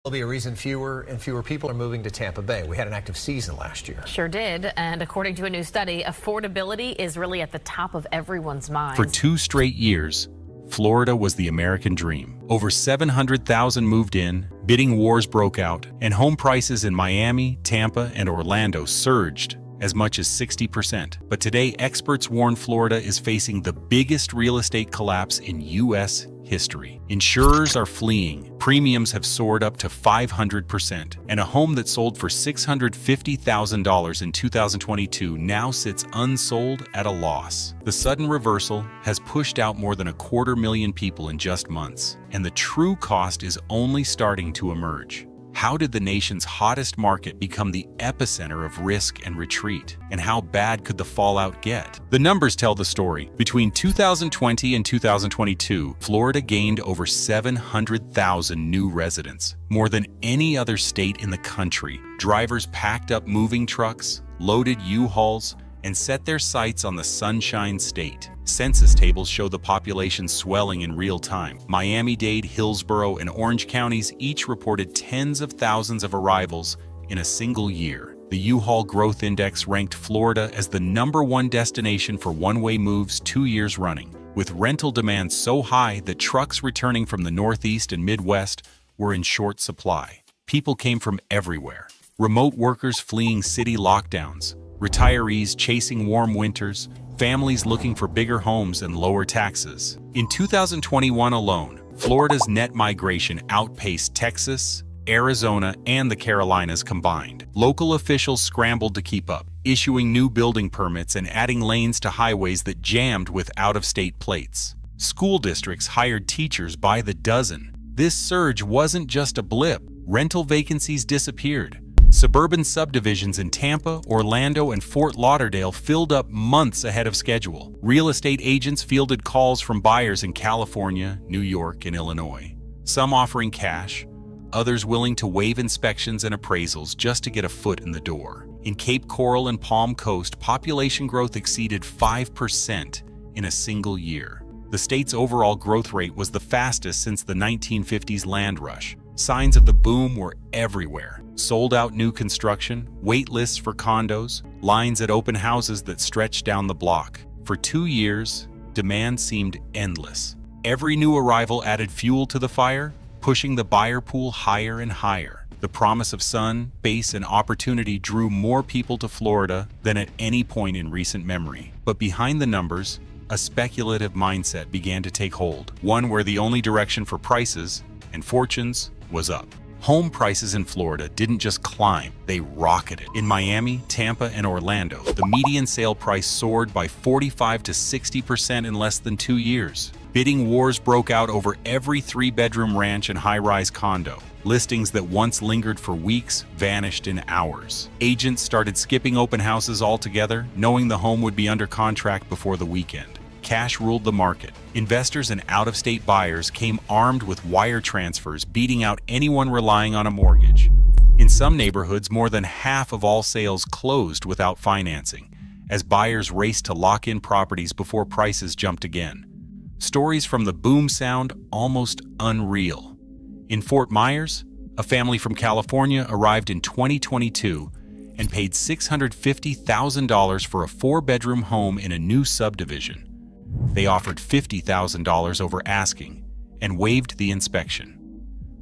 There'll be a reason fewer and fewer people are moving to Tampa Bay. We had an active season last year. Sure did. And according to a new study, affordability is really at the top of everyone's mind. For 2 straight years, Florida was the American dream. Over 700,000 moved in, bidding wars broke out, and home prices in Miami, Tampa, and Orlando surged as much as 60%. But today, experts warn Florida is facing the biggest real estate collapse in U.S. history. Insurers are fleeing, premiums have soared up to 500%, and a home that sold for $650,000 in 2022 now sits unsold at a loss. The sudden reversal has pushed out more than 250,000 people in just months, and the true cost is only starting to emerge. How did the nation's hottest market become the epicenter of risk and retreat? And how bad could the fallout get? The numbers tell the story. Between 2020 and 2022, Florida gained over 700,000 new residents, more than any other state in the country. Drivers packed up moving trucks, loaded U-Hauls, and set their sights on the Sunshine State. Census tables show the population swelling in real time. Miami-Dade, Hillsborough, and Orange counties each reported tens of thousands of arrivals in a single year. The U-Haul Growth Index ranked Florida as the #1 destination for one-way moves 2 years running, with rental demand so high that trucks returning from the Northeast and Midwest were in short supply. People came from everywhere. Remote workers fleeing city lockdowns, retirees chasing warm winters, families looking for bigger homes and lower taxes. In 2021 alone, Florida's net migration outpaced Texas, Arizona, and the Carolinas combined. Local officials scrambled to keep up, issuing new building permits and adding lanes to highways that jammed with out-of-state plates. School districts hired teachers by the dozen. This surge wasn't just a blip. Rental vacancies disappeared. Suburban subdivisions in Tampa, Orlando, and Fort Lauderdale filled up months ahead of schedule. Real estate agents fielded calls from buyers in California, New York, and Illinois, some offering cash, others willing to waive inspections and appraisals just to get a foot in the door. In Cape Coral and Palm Coast, population growth exceeded 5% in a single year. The state's overall growth rate was the fastest since the 1950s land rush. Signs of the boom were everywhere. Sold-out new construction, wait lists for condos, lines at open houses that stretched down the block. For 2 years, demand seemed endless. Every new arrival added fuel to the fire, pushing the buyer pool higher and higher. The promise of sun, base, and opportunity drew more people to Florida than at any point in recent memory. But behind the numbers, a speculative mindset began to take hold, one where the only direction for prices and fortunes was up. Home prices in Florida didn't just climb, they rocketed. In Miami, Tampa, and Orlando, the median sale price soared by 45 to 60% in less than 2 years. Bidding wars broke out over every 3-bedroom ranch and high-rise condo. Listings that once lingered for weeks vanished in hours. Agents started skipping open houses altogether, knowing the home would be under contract before the weekend. Cash ruled the market. Investors and out-of-state buyers came armed with wire transfers, beating out anyone relying on a mortgage. In some neighborhoods, more than half of all sales closed without financing, as buyers raced to lock in properties before prices jumped again. Stories from the boom sound almost unreal. In Fort Myers, a family from California arrived in 2022 and paid $650,000 for a 4-bedroom home in a new subdivision. They offered $50,000 over asking and waived the inspection.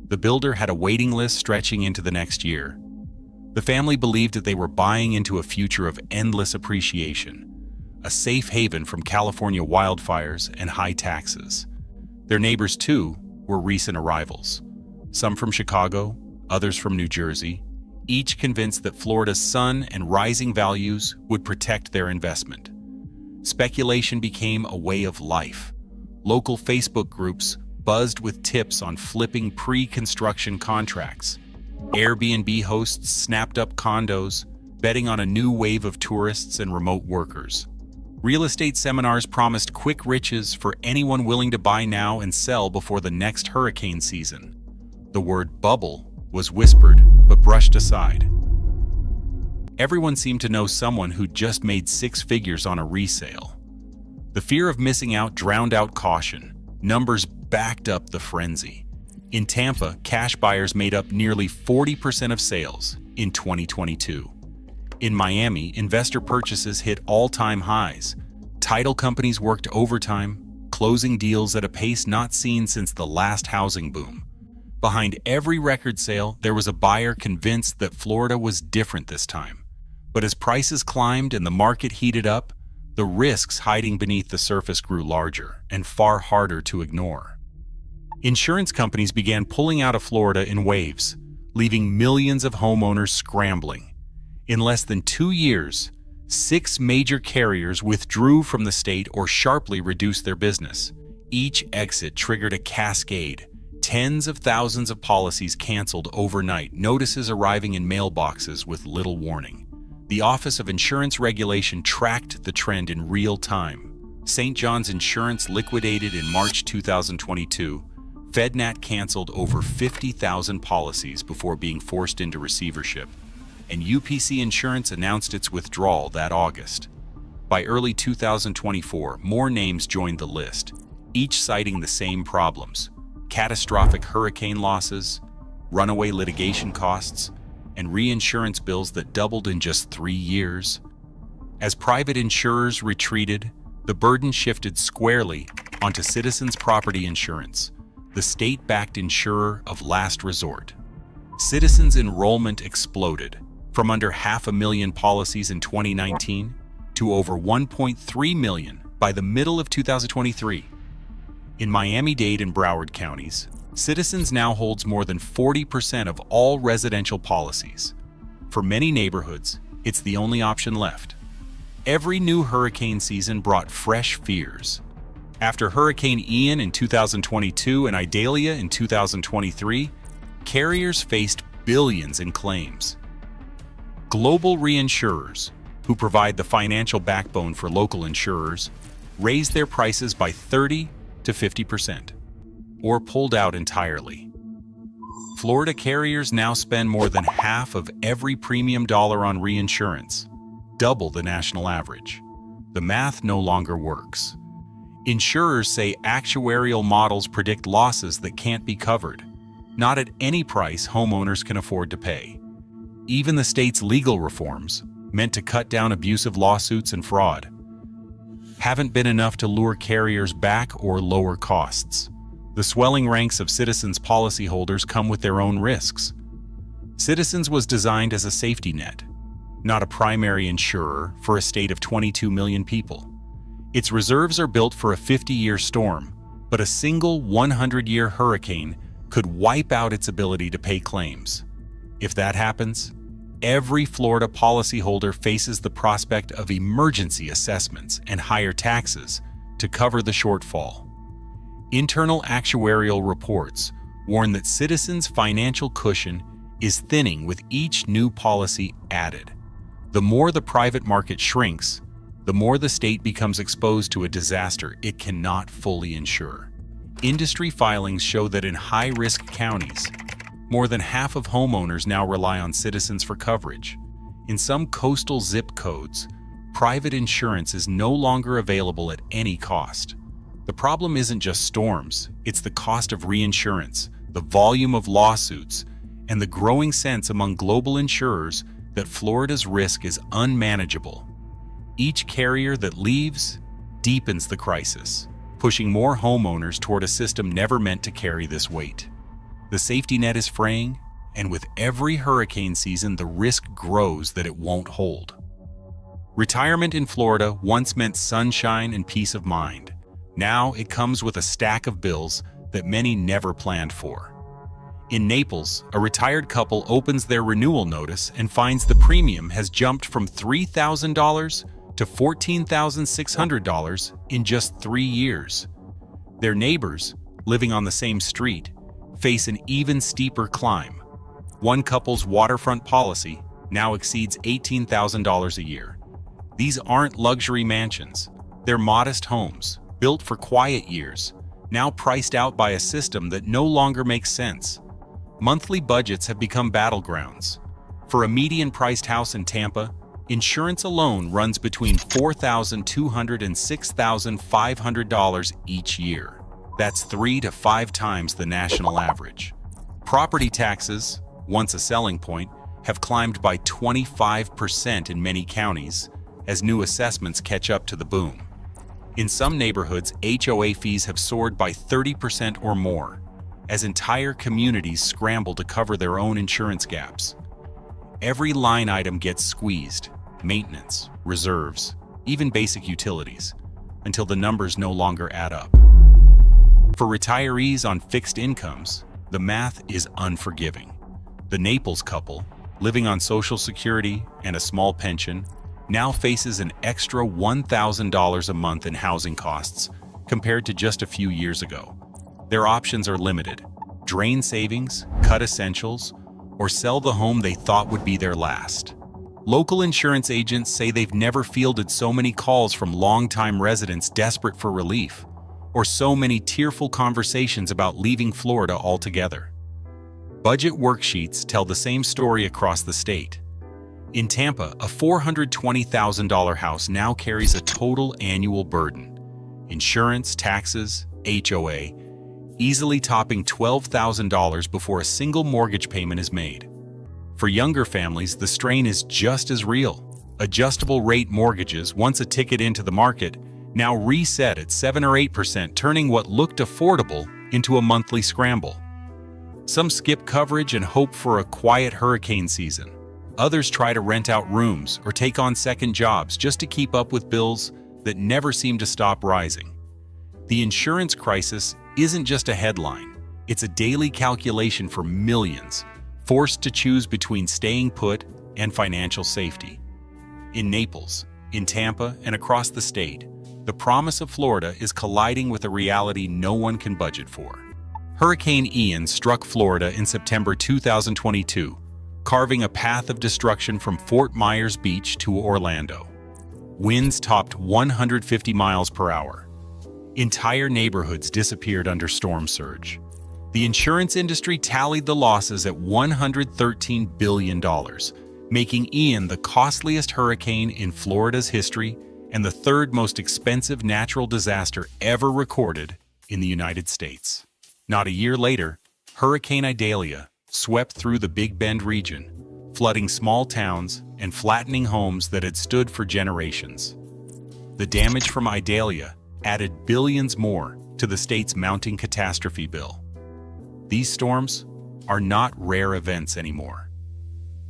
The builder had a waiting list stretching into the next year. The family believed that they were buying into a future of endless appreciation, a safe haven from California wildfires and high taxes. Their neighbors, too, were recent arrivals, some from Chicago, others from New Jersey, each convinced that Florida's sun and rising values would protect their investment. Speculation became a way of life. Local Facebook groups buzzed with tips on flipping pre-construction contracts. Airbnb hosts snapped up condos, betting on a new wave of tourists and remote workers. Real estate seminars promised quick riches for anyone willing to buy now and sell before the next hurricane season. The word bubble was whispered but brushed aside. Everyone seemed to know someone who'd just made 6 figures on a resale. The fear of missing out drowned out caution. Numbers backed up the frenzy. In Tampa, cash buyers made up nearly 40% of sales in 2022. In Miami, investor purchases hit all-time highs. Title companies worked overtime, closing deals at a pace not seen since the last housing boom. Behind every record sale, there was a buyer convinced that Florida was different this time. But as prices climbed and the market heated up, the risks hiding beneath the surface grew larger and far harder to ignore. Insurance companies began pulling out of Florida in waves, leaving millions of homeowners scrambling. In less than 2 years, 6 major carriers withdrew from the state or sharply reduced their business. Each exit triggered a cascade. Tens of thousands of policies canceled overnight, notices arriving in mailboxes with little warning. The Office of Insurance Regulation tracked the trend in real time. St. John's Insurance liquidated in March 2022. FedNat canceled over 50,000 policies before being forced into receivership, and UPC Insurance announced its withdrawal that August. By early 2024, more names joined the list, each citing the same problems: catastrophic hurricane losses, runaway litigation costs, and reinsurance bills that doubled in just 3 years. As private insurers retreated, the burden shifted squarely onto Citizens Property Insurance, the state-backed insurer of last resort. Citizens enrollment exploded, from under 500,000 policies in 2019 to over 1.3 million by the middle of 2023. In Miami-Dade and Broward counties, Citizens now holds more than 40% of all residential policies. For many neighborhoods, it's the only option left. Every new hurricane season brought fresh fears. After Hurricane Ian in 2022 and Idalia in 2023, carriers faced billions in claims. Global reinsurers, who provide the financial backbone for local insurers, raised their prices by 30 to 50%, or pulled out entirely. Florida carriers now spend more than half of every premium dollar on reinsurance, double the national average. The math no longer works. Insurers say actuarial models predict losses that can't be covered, not at any price homeowners can afford to pay. Even the state's legal reforms, meant to cut down abusive lawsuits and fraud, haven't been enough to lure carriers back or lower costs. The swelling ranks of Citizens policyholders come with their own risks. Citizens was designed as a safety net, not a primary insurer for a state of 22 million people. Its reserves are built for a 50-year storm, but a single 100-year hurricane could wipe out its ability to pay claims. If that happens, every Florida policyholder faces the prospect of emergency assessments and higher taxes to cover the shortfall. Internal actuarial reports warn that Citizens' financial cushion is thinning with each new policy added. The more the private market shrinks, the more the state becomes exposed to a disaster it cannot fully insure. Industry filings show that in high-risk counties, more than half of homeowners now rely on Citizens for coverage. In some coastal zip codes, private insurance is no longer available at any cost. The problem isn't just storms, it's the cost of reinsurance, the volume of lawsuits, and the growing sense among global insurers that Florida's risk is unmanageable. Each carrier that leaves deepens the crisis, pushing more homeowners toward a system never meant to carry this weight. The safety net is fraying, and with every hurricane season, the risk grows that it won't hold. Retirement in Florida once meant sunshine and peace of mind. Now it comes with a stack of bills that many never planned for. In Naples, a retired couple opens their renewal notice and finds the premium has jumped from $3,000 to $14,600 in just 3 years. Their neighbors, living on the same street, face an even steeper climb. One couple's waterfront policy now exceeds $18,000 a year. These aren't luxury mansions. They're modest homes, built for quiet years, now priced out by a system that no longer makes sense. Monthly budgets have become battlegrounds. For a median-priced house in Tampa, insurance alone runs between $4,200 and $6,500 each year. That's 3 to 5 times the national average. Property taxes, once a selling point, have climbed by 25% in many counties as new assessments catch up to the boom. In some neighborhoods, HOA fees have soared by 30% or more, as entire communities scramble to cover their own insurance gaps. Every line item gets squeezed: maintenance, reserves, even basic utilities, until the numbers no longer add up. For retirees on fixed incomes, the math is unforgiving. The Naples couple, living on Social Security and a small pension, now faces an extra $1,000 a month in housing costs compared to just a few years ago. Their options are limited: drain savings, cut essentials, or sell the home they thought would be their last. Local insurance agents say they've never fielded so many calls from longtime residents desperate for relief, or so many tearful conversations about leaving Florida altogether. Budget worksheets tell the same story across the state. In Tampa, a $420,000 house now carries a total annual burden: insurance, taxes, HOA, easily topping $12,000 before a single mortgage payment is made. For younger families, the strain is just as real. Adjustable rate mortgages, once a ticket into the market, now reset at 7 or 8%, turning what looked affordable into a monthly scramble. Some skip coverage and hope for a quiet hurricane season. Others try to rent out rooms or take on second jobs just to keep up with bills that never seem to stop rising. The insurance crisis isn't just a headline, it's a daily calculation for millions, forced to choose between staying put and financial safety. In Naples, in Tampa, and across the state, the promise of Florida is colliding with a reality no one can budget for. Hurricane Ian struck Florida in September 2022, carving a path of destruction from Fort Myers Beach to Orlando. Winds topped 150 miles per hour. Entire neighborhoods disappeared under storm surge. The insurance industry tallied the losses at $113 billion, making Ian the costliest hurricane in Florida's history and the third most expensive natural disaster ever recorded in the United States. Not a year later, Hurricane Idalia swept through the Big Bend region, flooding small towns and flattening homes that had stood for generations. The damage from Idalia added billions more to the state's mounting catastrophe bill. These storms are not rare events anymore.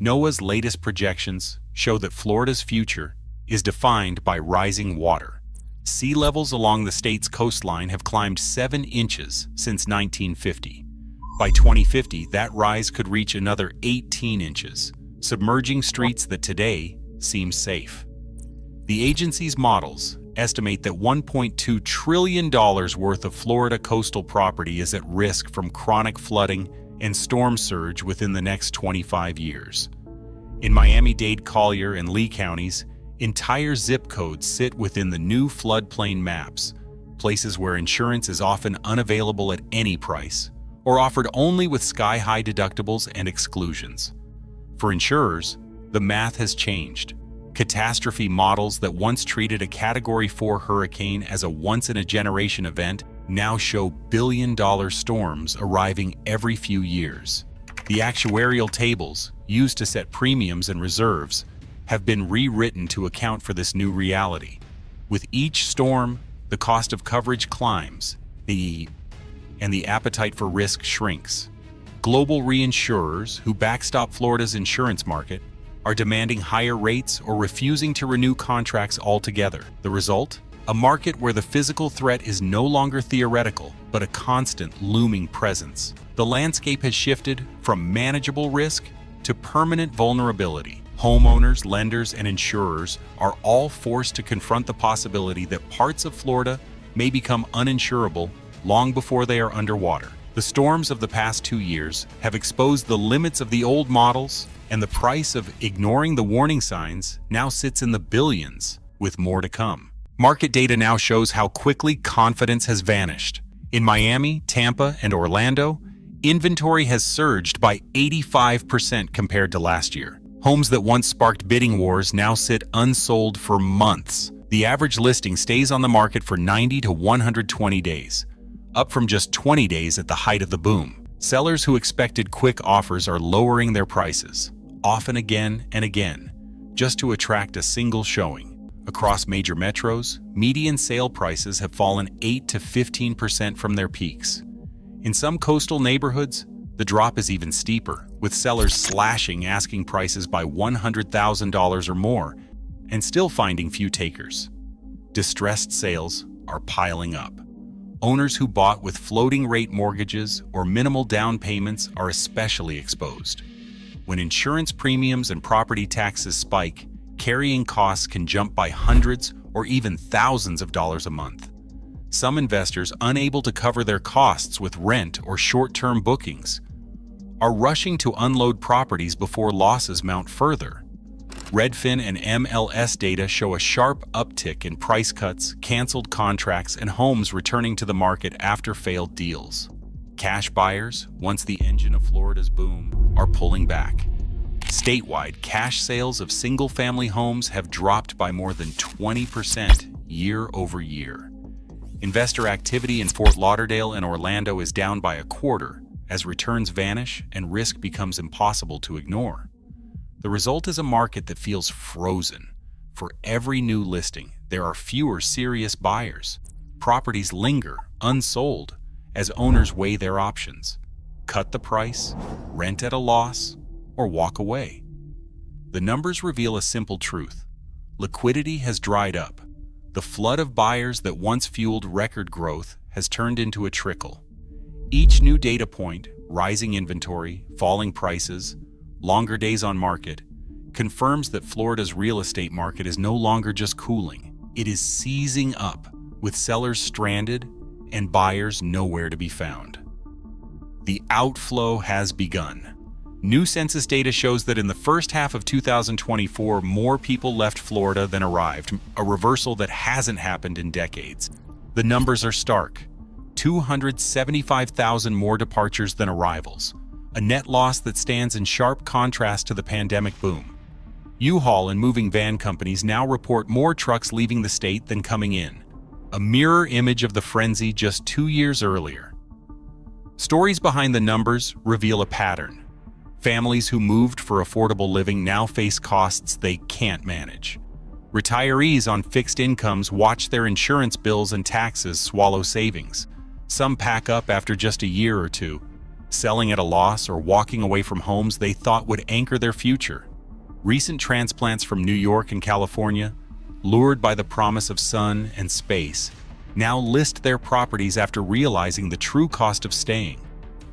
NOAA's latest projections show that Florida's future is defined by rising water. Sea levels along the state's coastline have climbed 7 inches since 1950. By 2050, that rise could reach another 18 inches, submerging streets that today seem safe. The agency's models estimate that $1.2 trillion worth of Florida coastal property is at risk from chronic flooding and storm surge within the next 25 years. In Miami-Dade, Collier, and Lee counties, entire zip codes sit within the new floodplain maps, places where insurance is often unavailable at any price, or offered only with sky-high deductibles and exclusions. For insurers, the math has changed. Catastrophe models that once treated a Category 4 hurricane as a once-in-a-generation event now show billion-dollar storms arriving every few years. The actuarial tables, used to set premiums and reserves, have been rewritten to account for this new reality. With each storm, the cost of coverage climbs, and the appetite for risk shrinks. Global reinsurers who backstop Florida's insurance market are demanding higher rates or refusing to renew contracts altogether. The result? A market where the physical threat is no longer theoretical, but a constant looming presence. The landscape has shifted from manageable risk to permanent vulnerability. Homeowners, lenders, and insurers are all forced to confront the possibility that parts of Florida may become uninsurable long before they are underwater. The storms of the past 2 years have exposed the limits of the old models, and the price of ignoring the warning signs now sits in the billions, with more to come. Market data now shows how quickly confidence has vanished. In Miami, Tampa, and Orlando, inventory has surged by 85% compared to last year. Homes that once sparked bidding wars now sit unsold for months. The average listing stays on the market for 90 to 120 days, up from just 20 days at the height of the boom. Sellers who expected quick offers are lowering their prices, often again and again, just to attract a single showing. Across major metros, median sale prices have fallen 8 to 15% from their peaks. In some coastal neighborhoods, the drop is even steeper, with sellers slashing asking prices by $100,000 or more and still finding few takers. Distressed sales are piling up. Owners who bought with floating rate mortgages or minimal down payments are especially exposed. When insurance premiums and property taxes spike, carrying costs can jump by hundreds or even thousands of dollars a month. Some investors, unable to cover their costs with rent or short-term bookings, are rushing to unload properties before losses mount further. Redfin and MLS data show a sharp uptick in price cuts, canceled contracts, and homes returning to the market after failed deals. Cash buyers, once the engine of Florida's boom, are pulling back. Statewide, cash sales of single-family homes have dropped by more than 20% year over year. Investor activity in Fort Lauderdale and Orlando is down by a quarter as returns vanish and risk becomes impossible to ignore. The result is a market that feels frozen. For every new listing, there are fewer serious buyers. Properties linger unsold as owners weigh their options: cut the price, rent at a loss, or walk away. The numbers reveal a simple truth. Liquidity has dried up. The flood of buyers that once fueled record growth has turned into a trickle. Each new data point, rising inventory, falling prices, longer days on market, confirms that Florida's real estate market is no longer just cooling. It is seizing up, with sellers stranded and buyers nowhere to be found. The outflow has begun. New census data shows that in the first half of 2024, more people left Florida than arrived, a reversal that hasn't happened in decades. The numbers are stark: 275,000 more departures than arrivals, a net loss that stands in sharp contrast to the pandemic boom. U-Haul and moving van companies now report more trucks leaving the state than coming in, a mirror image of the frenzy just 2 years earlier. Stories behind the numbers reveal a pattern. Families who moved for affordable living now face costs they can't manage. Retirees on fixed incomes watch their insurance bills and taxes swallow savings. Some pack up after just a year or two, selling at a loss or walking away from homes they thought would anchor their future. Recent transplants from New York and California, lured by the promise of sun and space, now list their properties after realizing the true cost of staying.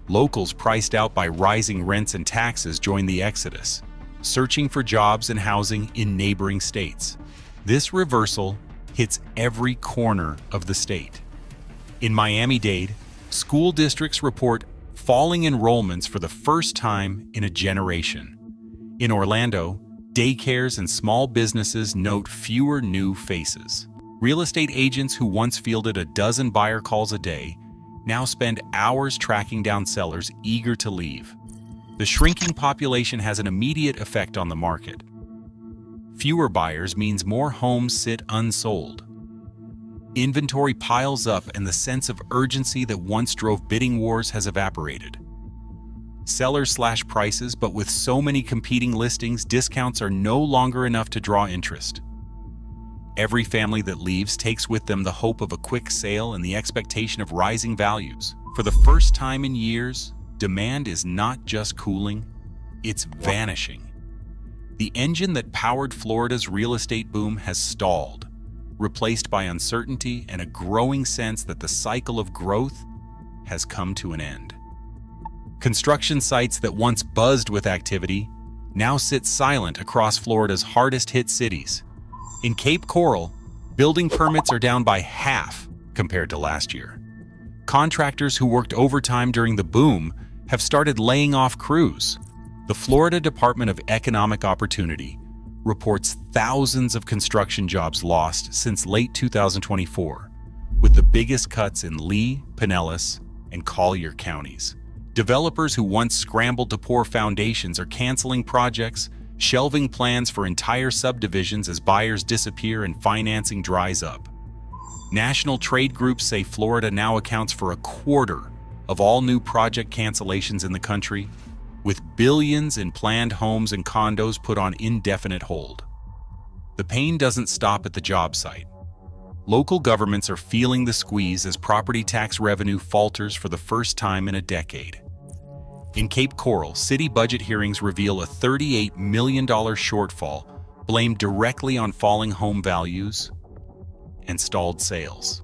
Locals priced out by rising rents and taxes join the exodus, searching for jobs and housing in neighboring states. This reversal hits every corner of the state. In Miami-Dade, school districts report falling enrollments for the first time in a generation. In Orlando, daycares and small businesses note fewer new faces. Real estate agents who once fielded a dozen buyer calls a day now spend hours tracking down sellers eager to leave. The shrinking population has an immediate effect on the market. Fewer buyers means more homes sit unsold. Inventory piles up and the sense of urgency that once drove bidding wars has evaporated. Sellers slash prices, but with so many competing listings, discounts are no longer enough to draw interest. Every family that leaves takes with them the hope of a quick sale and the expectation of rising values. For the first time in years, demand is not just cooling, it's vanishing. The engine that powered Florida's real estate boom has stalled, replaced by uncertainty and a growing sense that the cycle of growth has come to an end. Construction sites that once buzzed with activity now sit silent across Florida's hardest-hit cities. In Cape Coral, building permits are down by half compared to last year. Contractors who worked overtime during the boom have started laying off crews. The Florida Department of Economic Opportunity reports thousands of construction jobs lost since late 2024, with the biggest cuts in Lee, Pinellas, and Collier counties. Developers who once scrambled to pour foundations are canceling projects, shelving plans for entire subdivisions as buyers disappear and financing dries up. National trade groups say Florida now accounts for a quarter of all new project cancellations in the country, with billions in planned homes and condos put on indefinite hold. The pain doesn't stop at the job site. Local governments are feeling the squeeze as property tax revenue falters for the first time in a decade. In Cape Coral, city budget hearings reveal a $38 million shortfall blamed directly on falling home values and stalled sales.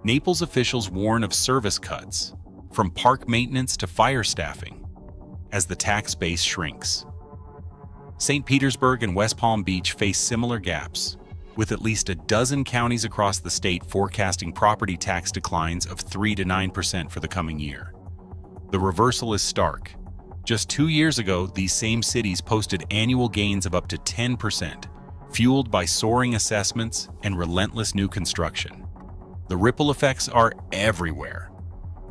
Naples officials warn of service cuts, from park maintenance to fire staffing, as the tax base shrinks. St. Petersburg and West Palm Beach face similar gaps, with at least a dozen counties across the state forecasting property tax declines of 3 to 9% for the coming year. The reversal is stark. Just 2 years ago, these same cities posted annual gains of up to 10%, fueled by soaring assessments and relentless new construction. The ripple effects are everywhere.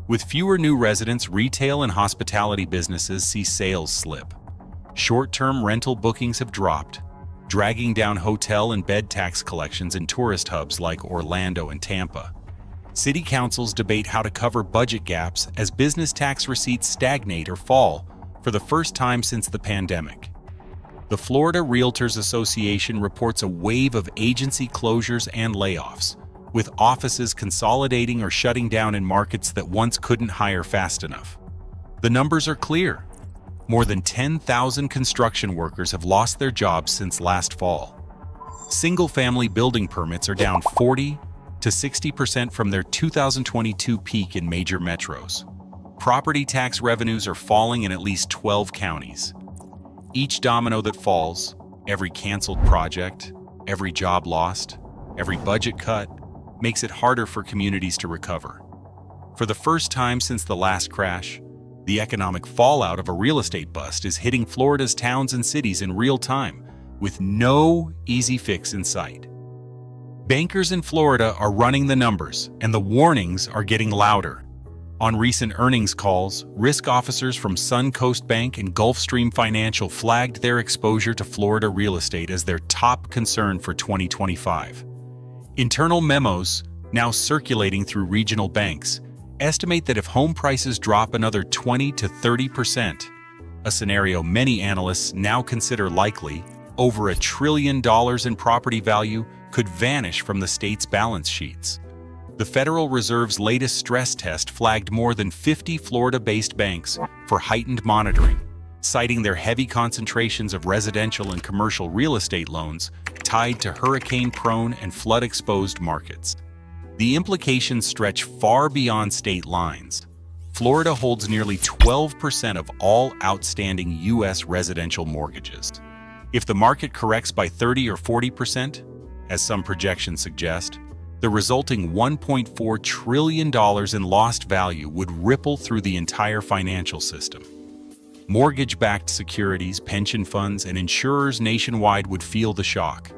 With fewer new residents, retail and hospitality businesses see sales slip. Short-term rental bookings have dropped, dragging down hotel and bed tax collections in tourist hubs like Orlando and Tampa. City councils debate how to cover budget gaps as business tax receipts stagnate or fall for the first time since the pandemic. The Florida Realtors Association reports a wave of agency closures and layoffs, with offices consolidating or shutting down in markets that once couldn't hire fast enough. The numbers are clear. More than 10,000 construction workers have lost their jobs since last fall. Single-family building permits are down 40 to 60% from their 2022 peak in major metros. Property tax revenues are falling in at least 12 counties. Each domino that falls, every canceled project, every job lost, every budget cut, makes it harder for communities to recover. For the first time since the last crash, the economic fallout of a real estate bust is hitting Florida's towns and cities in real time, with no easy fix in sight. Bankers in Florida are running the numbers, and the warnings are getting louder. On recent earnings calls, risk officers from Suncoast Bank and Gulfstream Financial flagged their exposure to Florida real estate as their top concern for 2025. Internal memos, now circulating through regional banks, estimate that if home prices drop another 20 to 30%, a scenario many analysts now consider likely, over $1 trillion in property value could vanish from the state's balance sheets. The Federal Reserve's latest stress test flagged more than 50 Florida-based banks for heightened monitoring, citing their heavy concentrations of residential and commercial real estate loans tied to hurricane-prone and flood-exposed markets. The implications stretch far beyond state lines. Florida holds nearly 12% of all outstanding U.S. residential mortgages. If the market corrects by 30 or 40%, as some projections suggest, the resulting $1.4 trillion in lost value would ripple through the entire financial system. Mortgage-backed securities, pension funds, and insurers nationwide would feel the shock.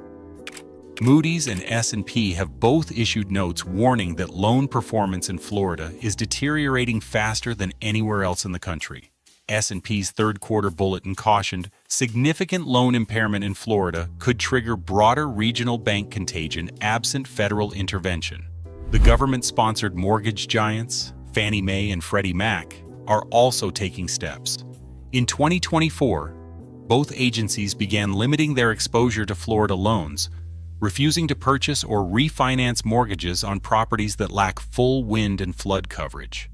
Moody's and S&P have both issued notes warning that loan performance in Florida is deteriorating faster than anywhere else in the country. S&P's third-quarter bulletin cautioned significant loan impairment in Florida could trigger broader regional bank contagion absent federal intervention. The government-sponsored mortgage giants, Fannie Mae and Freddie Mac, are also taking steps. In 2024, both agencies began limiting their exposure to Florida loans, refusing to purchase or refinance mortgages on properties that lack full wind and flood coverage.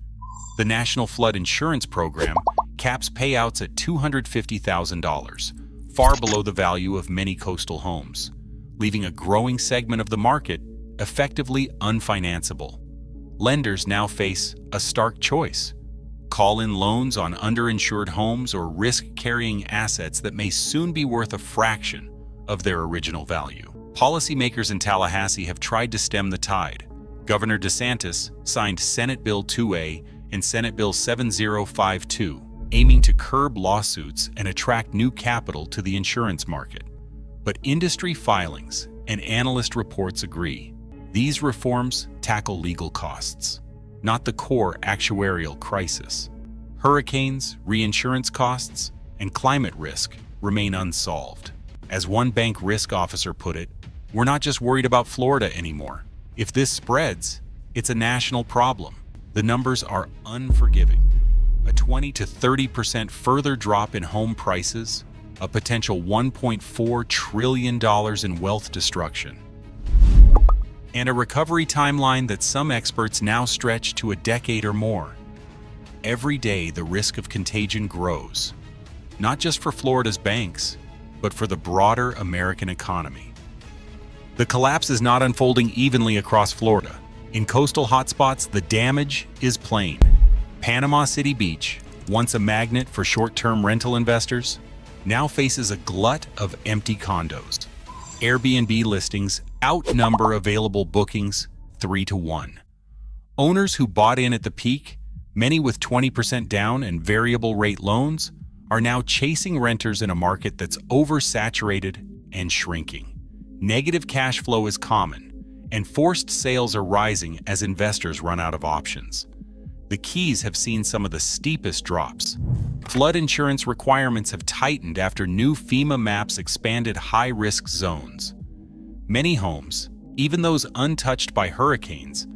The National Flood Insurance Program caps payouts at $250,000, far below the value of many coastal homes, leaving a growing segment of the market effectively unfinanceable. Lenders now face a stark choice: call in loans on underinsured homes or risk carrying assets that may soon be worth a fraction of their original value. Policymakers in Tallahassee have tried to stem the tide. Governor DeSantis signed Senate Bill 2A and Senate Bill 7052, aiming to curb lawsuits and attract new capital to the insurance market. But industry filings and analyst reports agree. These reforms tackle legal costs, not the core actuarial crisis. Hurricanes, reinsurance costs, and climate risk remain unsolved. As one bank risk officer put it, "We're not just worried about Florida anymore. If this spreads, it's a national problem. The numbers are unforgiving. A 20 to 30% further drop in home prices, a potential $1.4 trillion in wealth destruction, and a recovery timeline that some experts now stretch to a decade or more. Every day, the risk of contagion grows, not just for Florida's banks, but for the broader American economy. The collapse is not unfolding evenly across Florida. In coastal hotspots, the damage is plain. Panama City Beach, once a magnet for short-term rental investors, now faces a glut of empty condos. Airbnb listings outnumber available bookings 3 to 1. Owners who bought in at the peak, many with 20% down and variable rate loans, are now chasing renters in a market that's oversaturated and shrinking. Negative cash flow is common, and forced sales are rising as investors run out of options. The Keys have seen some of the steepest drops. Flood insurance requirements have tightened after new FEMA maps expanded high-risk zones. Many homes, even those untouched by hurricanes,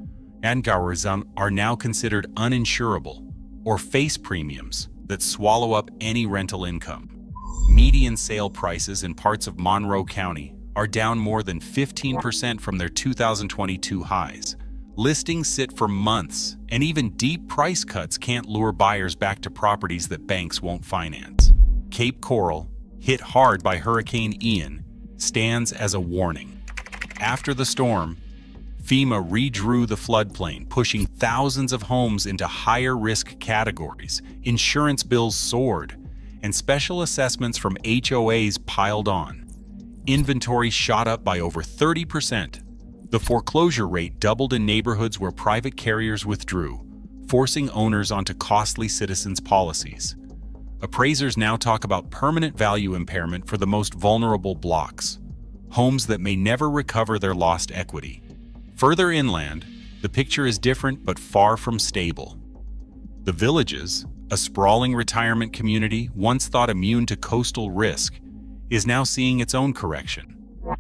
are now considered uninsurable or face premiums that swallow up any rental income. Median sale prices in parts of Monroe County are down more than 15% from their 2022 highs. Listings sit for months, and even deep price cuts can't lure buyers back to properties that banks won't finance. Cape Coral, hit hard by Hurricane Ian, stands as a warning. After the storm, FEMA redrew the floodplain, pushing thousands of homes into higher risk categories. Insurance bills soared, and special assessments from HOAs piled on. Inventory shot up by over 30%. The foreclosure rate doubled in neighborhoods where private carriers withdrew, forcing owners onto costly citizens' policies. Appraisers now talk about permanent value impairment for the most vulnerable blocks, homes that may never recover their lost equity. Further inland, the picture is different but far from stable. The Villages, a sprawling retirement community once thought immune to coastal risk, is now seeing its own correction.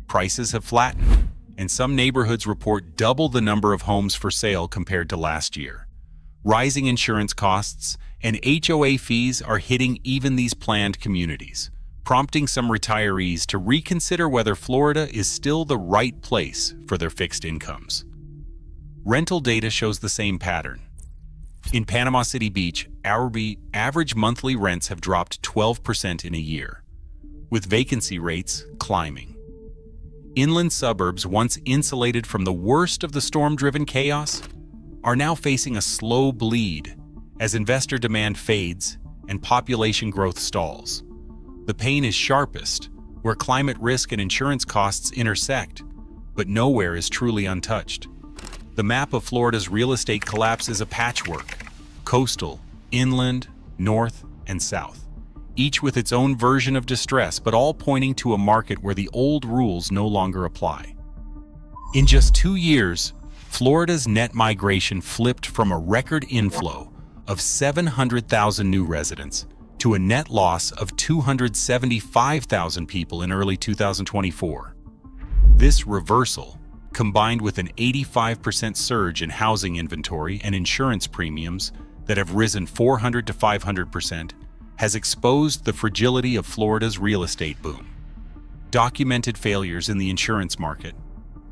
Prices have flattened, and some neighborhoods report double the number of homes for sale compared to last year. Rising insurance costs and HOA fees are hitting even these planned communities, prompting some retirees to reconsider whether Florida is still the right place for their fixed incomes. Rental data shows the same pattern. In Panama City Beach, average monthly rents have dropped 12% in a year, with vacancy rates climbing. Inland suburbs, once insulated from the worst of the storm-driven chaos, are now facing a slow bleed as investor demand fades and population growth stalls. The pain is sharpest where climate risk and insurance costs intersect, but nowhere is truly untouched. The map of Florida's real estate collapse is a patchwork: coastal, inland, north, and south, each with its own version of distress, but all pointing to a market where the old rules no longer apply. In just 2 years, Florida's net migration flipped from a record inflow of 700,000 new residents to a net loss of 275,000 people in early 2024. This reversal, combined with an 85% surge in housing inventory and insurance premiums that have risen 400 to 500%, has exposed the fragility of Florida's real estate boom. Documented failures in the insurance market,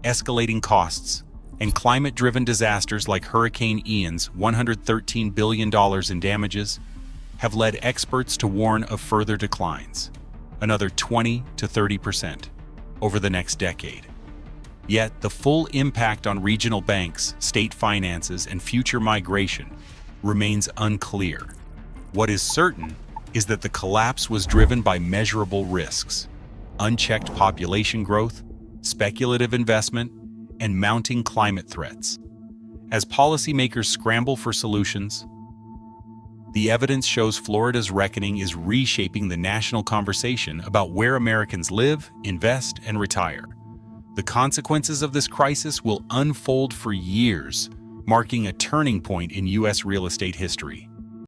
escalating costs, and climate-driven disasters like Hurricane Ian's $113 billion in damages have led experts to warn of further declines, another 20 to 30% over the next decade. Yet the full impact on regional banks, state finances, and future migration remains unclear. What is certain is that the collapse was driven by measurable risks: unchecked population growth, speculative investment, and mounting climate threats. As policymakers scramble for solutions, the evidence shows Florida's reckoning is reshaping the national conversation about where Americans live, invest, and retire. The consequences of this crisis will unfold for years, marking a turning point in U.S. real estate history.